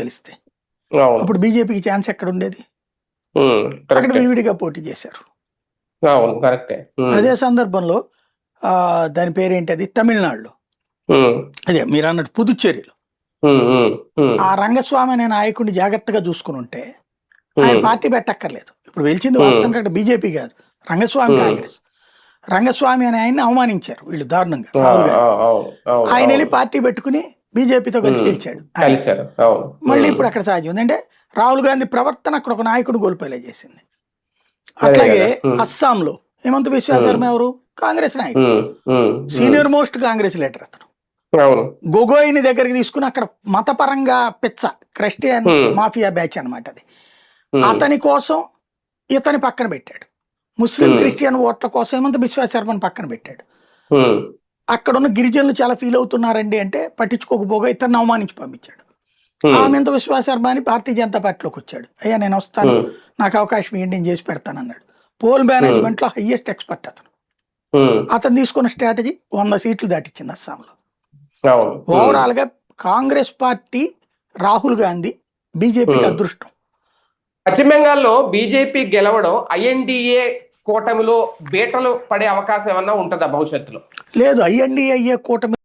తెలిస్తే అవును. అప్పుడు బీజేపీకి ఛాన్స్ ఎక్కడ ఉండేది? అక్కడ కరెక్టే. విడివిడిగా పోటీ చేశారు. అవును, కరెక్టే. అదే సందర్భంలో దాని పేరేంటి, అది తమిళనాడులో, అదే మీరు అన్నట్టు పుదుచ్చేరిలో ఆ రంగస్వామి అనే నాయకుడిని జాగ్రత్తగా చూసుకుని ఉంటే ఆయన పార్టీ పెట్టక్కర్లేదు. ఇప్పుడు వెలిచింది వాస్తవంగా అక్కడ బీజేపీ కాదు, రంగస్వామి కాంగ్రెస్. రంగస్వామి అనే ఆయన్ని అవమానించారు వీళ్ళు దారుణంగా, రాహుల్ గాంధీ. ఆయన వెళ్ళి పార్టీ పెట్టుకుని బీజేపీతో కలిసి గెలిచాడు. మళ్ళీ ఇప్పుడు అక్కడ సాధ్యం ఏంటంటే రాహుల్ గాంధీ ప్రవర్తన అక్కడ ఒక నాయకుడు కోల్పోయేలా చేసింది. అట్లాగే అస్సాంలో హిమంత బిశ్వ శర్మ ఎవరు? కాంగ్రెస్ నాయకుడు, సీనియర్ మోస్ట్ కాంగ్రెస్ లీడర్ అతను. గొగోయిని దగ్గరికి తీసుకుని అక్కడ మతపరంగా పిచ్చ క్రిస్టియన్ మాఫియా బ్యాచ్ అనమాట అది. అతని కోసం ఇతని పక్కన పెట్టాడు. ముస్లిం క్రిస్టియన్ ఓట్ల కోసం హిమంత బిశ్వ శర్మని పక్కన పెట్టాడు. అక్కడ ఉన్న గిరిజనులు చాలా ఫీల్ అవుతున్నారండి అంటే పట్టించుకోకపోగా ఇతన్ని అవమానించి పంపించాడు. హిమంత బిశ్వ శర్మ అని భారతీయ జనతా పార్టీలోకి వచ్చాడు. అయ్యా నేను వస్తాను, నాకు అవకాశం ఏంటి, నేను చేసి పెడతాను అన్నాడు. పోల్ మేనేజ్మెంట్ లో హైయెస్ట్ ఎక్స్పర్ట్ అతను. అతను తీసుకున్న స్ట్రాటజీ 100 సీట్లు దాటిచ్చింది అస్సాంలో. ఓవరాల్ గా కాంగ్రెస్ పార్టీ, రాహుల్ గాంధీ, బీజేపీకి అదృష్టం. పశ్చిమ బెంగాల్లో బీజేపీ గెలవడం ఐఎన్డీఏ కూటమిలో బీటలు పడే అవకాశం ఏమన్నా ఉంటుందా భవిష్యత్తులో? లేదు, ఐఎన్డీఏ కూటమి